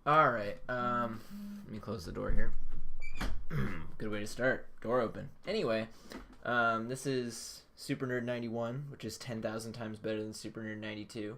All right. Let me close the door here. Good way to start. Door open. Anyway, this is Super Nerd 91, which is 10,000 times better than Super Nerd 92.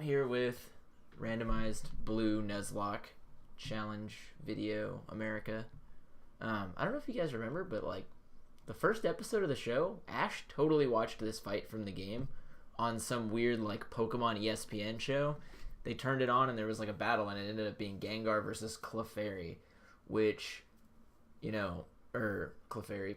Here with randomized blue Nuzlocke challenge video America. I don't know if you guys remember, but like the first episode of the show, Ash totally watched this fight from the game on some weird like Pokemon ESPN show. They turned it on and there was like a battle, and it ended up being Gengar versus Clefairy, which, you know, Clefairy,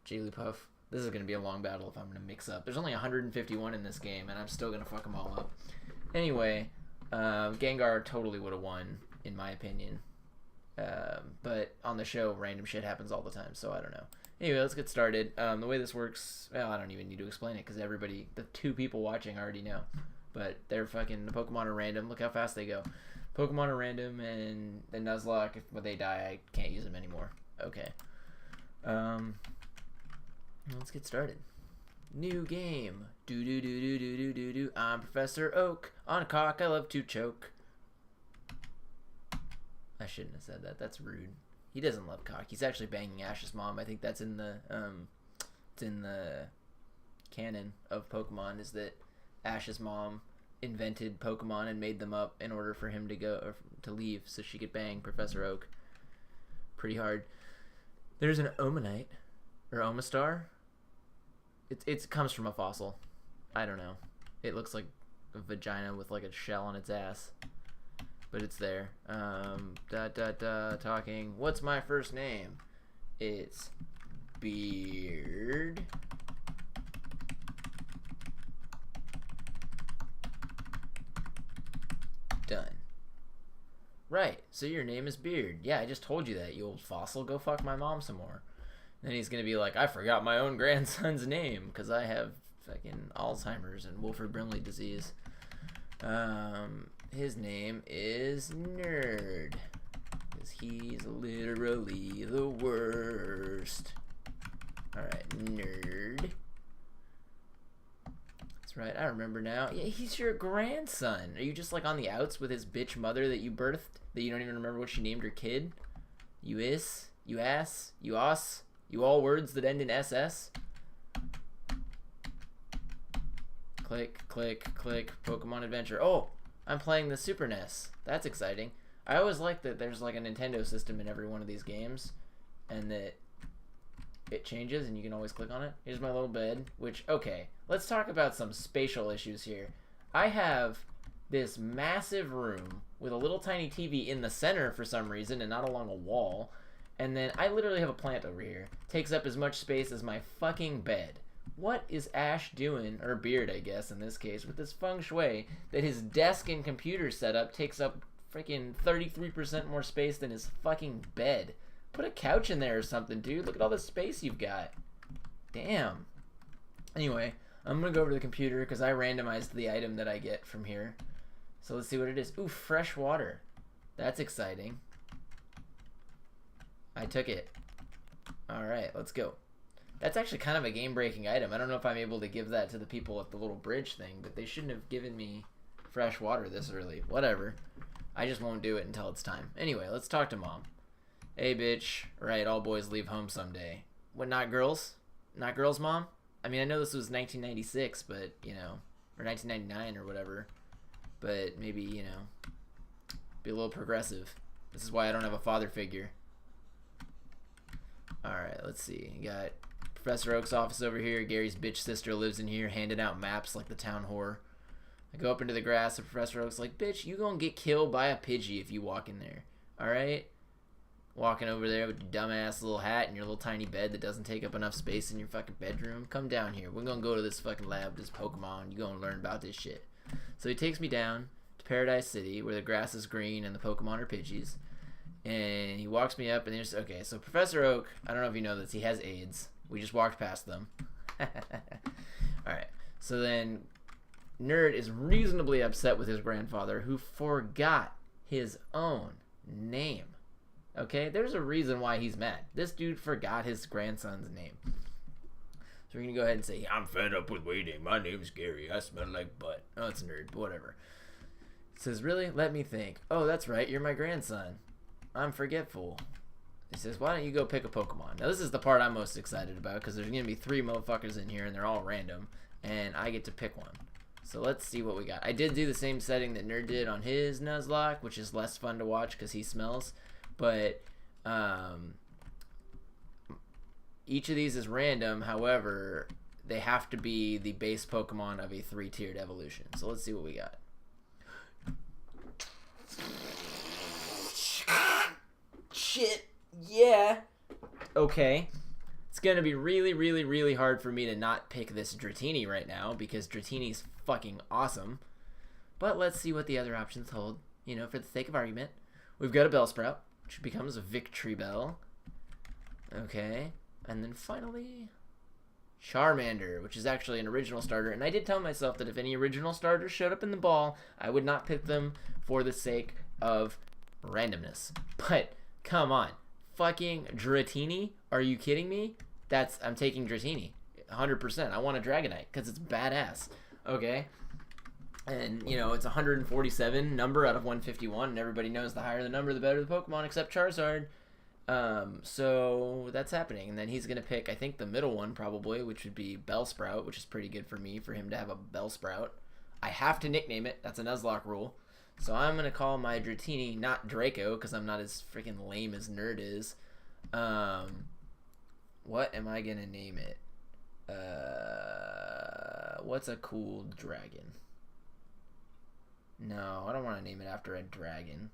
Jigglypuff. This is going to be a long battle if I'm going to mix up. There's only 151 in this game, and I'm still going to fuck them all up. Anyway, Gengar totally would have won, in my opinion. But on the show, random shit happens all the time, so I don't know. Anyway, let's get started. The way this works, well, I don't even need to explain it, because everybody, the two people watching already know. But they're fucking, the Pokemon are random. Look how fast they go. Pokemon are random, and the Nuzlocke, when they die, I can't use them anymore. Okay. Let's get started. New game. Do. I'm Professor Oak. On a cock, I love to choke. I shouldn't have said that. That's rude. He doesn't love cock. He's actually banging Ash's mom. I think that's in the it's in the canon of Pokemon, is that Ash's mom invented Pokemon and made them up in order for him to go or to leave so she could bang Professor Oak. Pretty hard. There's an Omanite or Omastar. It comes from a fossil. I don't know. It looks like a vagina with like a shell on its ass, but it's there. Talking. What's my first name? It's Beard. Done. Right, so your name is Beard. Yeah, I just told you that, you old fossil. Go fuck my mom some more. And then he's gonna be like, I forgot my own grandson's name because I have fucking Alzheimer's and Wilford Brimley disease. His name is Nerd, because he's literally the worst. Alright, Nerd. Right, I remember now. Yeah, he's your grandson. Are you just like on the outs with his bitch mother that you birthed, that you don't even remember what she named her kid? You is, you ass, you os, you all words that end in SS. Click, click, click, Pokemon Adventure. Oh, I'm playing the Super NES. That's exciting. I always like that there's like a Nintendo system in every one of these games, and that it changes and you can always click on it. Here's my little bed, which, okay, let's talk about some spatial issues here. I have this massive room with a little tiny TV in the center for some reason and not along a wall, and then I literally have a plant over here. Takes up as much space as my fucking bed. What is Ash doing, or Beard I guess in this case, with this feng shui that his desk and computer setup takes up freaking 33% more space than his fucking bed? Put a couch in there or something, dude. Look at all the space you've got. Damn. Anyway, I'm going to go over to the computer because I randomized the item that I get from here. So let's see what it is. Ooh, fresh water. That's exciting. I took it. Alright, let's go. That's actually kind of a game-breaking item. I don't know if I'm able to give that to the people at the little bridge thing, but they shouldn't have given me fresh water this early. Whatever. I just won't do it until it's time. Anyway, let's talk to Mom. Hey, bitch. Right, all boys leave home someday. What, not girls? Not girls, Mom? I mean, I know this was 1996, but, you know, or 1999 or whatever. But maybe, you know, be a little progressive. This is why I don't have a father figure. Alright, let's see. You got Professor Oak's office over here. Gary's bitch sister lives in here handing out maps like the town whore. I go up into the grass and Professor Oak's like, bitch, you gonna get killed by a Pidgey if you walk in there. Alright? Walking over there with your dumbass little hat and your little tiny bed that doesn't take up enough space in your fucking bedroom. Come down here. We're gonna go to this fucking lab, this Pokemon. You're gonna learn about this shit. So he takes me down to Paradise City where the grass is green and the Pokemon are Pidgeys. And he walks me up and there's, okay, so Professor Oak, I don't know if you know this, he has AIDS. We just walked past them. Alright, so then Nerd is reasonably upset with his grandfather who forgot his own name. Okay, there's a reason why he's mad. This dude forgot his grandson's name. So we're gonna go ahead and say, I'm fed up with waiting. My name's Gary. I smell like butt. Oh, it's a Nerd, but whatever. Says, really? Let me think. Oh, that's right. You're my grandson. I'm forgetful. He says, why don't you go pick a Pokemon? Now, this is the part I'm most excited about because there's going to be 3 motherfuckers in here and they're all random. And I get to pick one. So let's see what we got. I did do the same setting that Nerd did on his Nuzlocke, which is less fun to watch because he smells. But each of these is random. However, they have to be the base Pokemon of a 3-tiered evolution. So let's see what we got. Shit. Yeah. Okay. It's going to be really, really, really hard for me to not pick this Dratini right now because Dratini's fucking awesome. But let's see what the other options hold, you know, for the sake of argument. We've got a Bellsprout, which becomes a Victory Bell. Okay. And then finally, Charmander, which is actually an original starter. And I did tell myself that if any original starters showed up in the ball, I would not pick them for the sake of randomness. But come on. Fucking Dratini? Are you kidding me? I'm taking Dratini. 100%. I want a Dragonite because it's badass. Okay? And, you know, it's 147 number out of 151. And everybody knows the higher the number, the better the Pokemon, except Charizard. So that's happening. And then he's going to pick, I think, the middle one probably, which would be Bellsprout, which is pretty good for me, for him to have a Bellsprout. I have to nickname it. That's a Nuzlocke rule. So I'm going to call my Dratini not Draco because I'm not as freaking lame as Nerd is. What am I going to name it? What's a cool dragon? No, I don't want to name it after a dragon.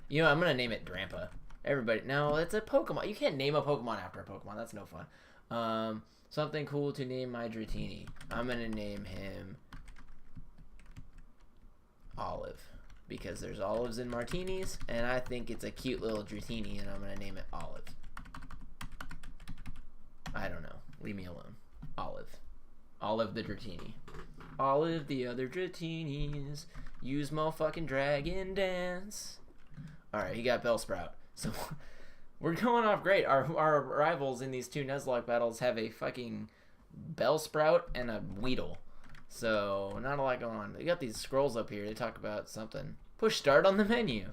You know, I'm going to name it Drampa. Everybody, no, it's a Pokemon. You can't name a Pokemon after a Pokemon. That's no fun. Something cool to name my Dratini. I'm going to name him Olive. Because there's olives in martinis, and I think it's a cute little Dratini, and I'm going to name it Olive. I don't know. Leave me alone. Olive. Olive the Dratini. Olive the other Dratinis. Use motherfucking dragon dance. Alright, he got Bellsprout. So, we're going off great. Our rivals in these 2 Nuzlocke battles have a fucking Bellsprout and a Weedle. So, not a lot going on. They got these scrolls up here. They talk about something. Push start on the menu.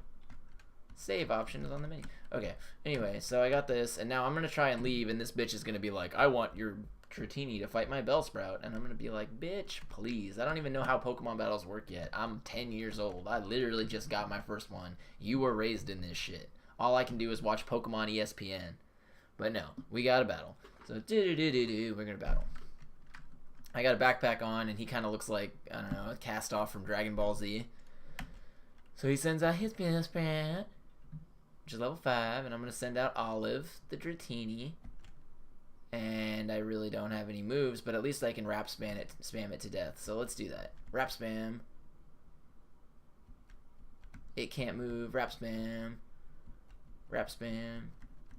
Save option is on the menu. Okay. Anyway, so I got this, and now I'm going to try and leave, and this bitch is going to be like, I want your Dratini to fight my Bellsprout. And I'm going to be like, bitch, please. I don't even know how Pokemon battles work yet. I'm 10 years old. I literally just got my first one. You were raised in this shit. All I can do is watch Pokemon ESPN. But no, we got a battle. So, we're going to battle. I got a backpack on, and he kind of looks like, I don't know, a cast-off from Dragon Ball Z. So he sends out his Bellsprout, which is level 5, and I'm going to send out Olive, the Dratini. And I really don't have any moves, but at least I can rap spam it to death. So let's do that. Rap spam. It can't move. Rap spam. Rap spam.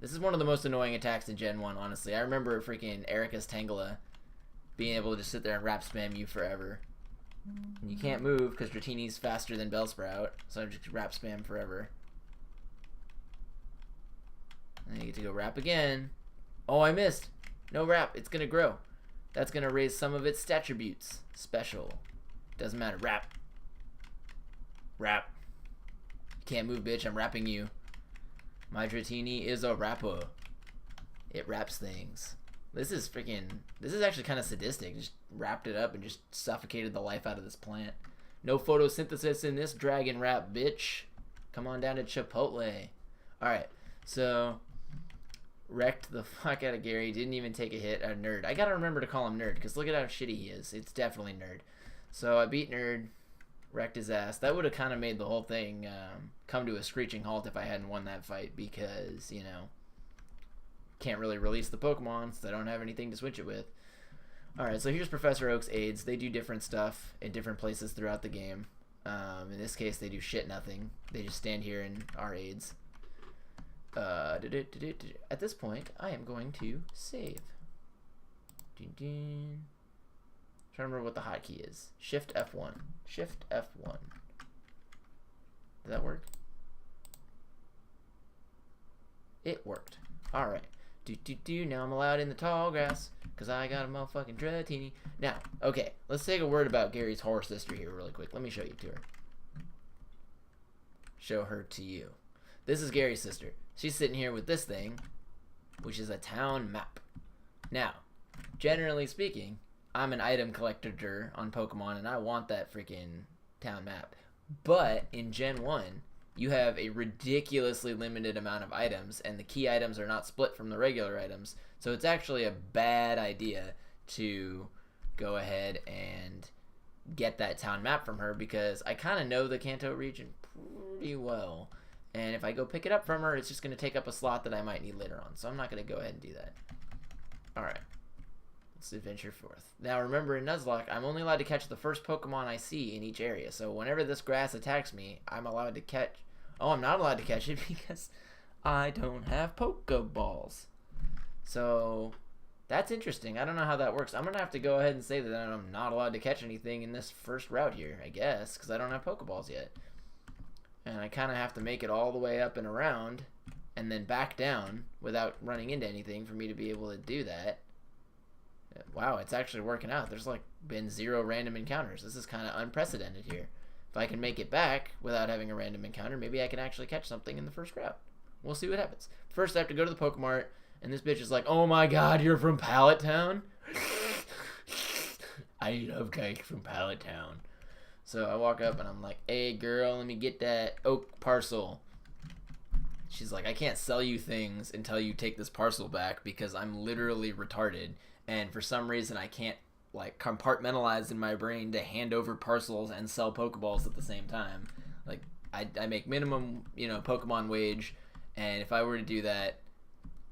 This is one of the most annoying attacks in Gen 1, honestly. I remember freaking Erika's Tangela being able to just sit there and rap spam you forever. And you can't move because Dratini's faster than Bellsprout, so I just rap spam forever. And then you get to go rap again. Oh, I missed. No rap. It's going to grow. That's going to raise some of its stattributes. Special. Doesn't matter. Rap. Rap. You can't move, bitch. I'm rapping you. My Dratini is a rapper. It raps things. This is actually kind of sadistic. Just wrapped it up and just suffocated the life out of this plant. No photosynthesis in this dragon rap, bitch. Come on down to Chipotle. Alright, so wrecked the fuck out of Gary. Didn't even take a hit. Nerd. I gotta remember to call him Nerd, because look at how shitty he is. It's definitely Nerd. So I beat Nerd. Wrecked his ass. That would have kind of made the whole thing come to a screeching halt if I hadn't won that fight, because, you know, can't really release the Pokemon, so I don't have anything to switch it with. Alright, so here's Professor Oak's aids. They do different stuff in different places throughout the game. In this case, they do shit nothing. They just stand here and are aids. At this point, I am going to save. Trying to remember what the hotkey is. Shift F1. Shift F1. Did that work? It worked. Alright. Now I'm allowed in the tall grass because I got a motherfucking Dratini. Now, okay, let's take a word about Gary's horror sister here really quick. Let me show you to her. show her to you. This is Gary's sister. She's sitting here with this thing, which is a town map. Now, generally speaking, I'm an item collector on Pokemon, and I want that freaking town map. But in Gen 1, you have a ridiculously limited amount of items, and the key items are not split from the regular items. So it's actually a bad idea to go ahead and get that town map from her, because I kind of know the Kanto region pretty well. And if I go pick it up from her, it's just going to take up a slot that I might need later on. So I'm not going to go ahead and do that. Alright. Let's adventure forth. Now remember, in Nuzlocke, I'm only allowed to catch the first Pokemon I see in each area. So whenever this grass attacks me, I'm allowed to catch... Oh, I'm not allowed to catch it because I don't have Pokeballs. So that's interesting. I don't know how that works. I'm going to have to go ahead and say that I'm not allowed to catch anything in this first route here, I guess, because I don't have Pokeballs yet. And I kind of have to make it all the way up and around and then back down without running into anything for me to be able to do that. Wow, it's actually working out. There's like been 0 random encounters. This is kind of unprecedented here. If I can make it back without having a random encounter, maybe I can actually catch something in the first route. We'll see what happens. First, I have to go to the Pokemart, and this bitch is like, "Oh my god, you're from Pallet Town?" I love cake from Pallet Town. So I walk up and I'm like, "Hey girl, let me get that oak parcel." She's like, "I can't sell you things until you take this parcel back because I'm literally retarded. And for some reason I can't like compartmentalize in my brain to hand over parcels and sell Pokeballs at the same time. Like I make minimum, Pokemon wage, and if I were to do that,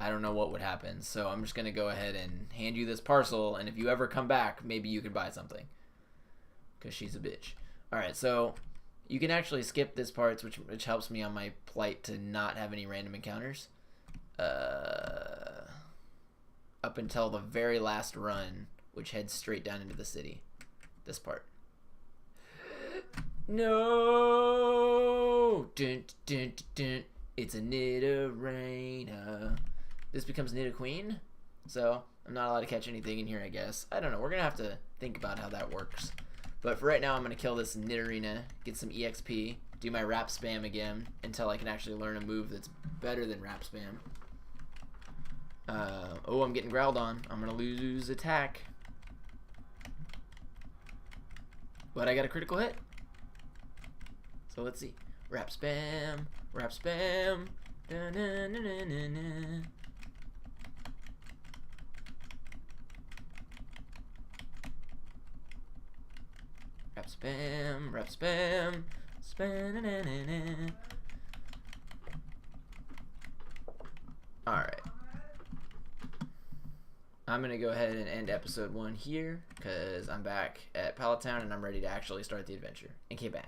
I don't know what would happen. So I'm just going to go ahead and hand you this parcel, and if you ever come back, maybe you could buy something. Because she's a bitch. Alright, so you can actually skip this part, which helps me on my plight to not have any random encounters. Up until the very last run, which heads straight down into the city. This part. No! Dun, dun, dun, dun. It's a Nidorina. This becomes Nidoqueen. So, I'm not allowed to catch anything in here, I guess. I don't know. We're going to have to think about how that works. But for right now, I'm going to kill this Nidorina, get some EXP, do my rap spam again until I can actually learn a move that's better than rap spam. Oh, I'm getting growled on. I'm going to lose attack. But I got a critical hit. So let's see. Rap spam. Rap spam. Da, na, na, na, na, na. Rap spam. Rap spam. Spam. Na, na, na, na. Alright. I'm going to go ahead and end episode 1 here because I'm back at Pallet Town and I'm ready to actually start the adventure. Okay, bye.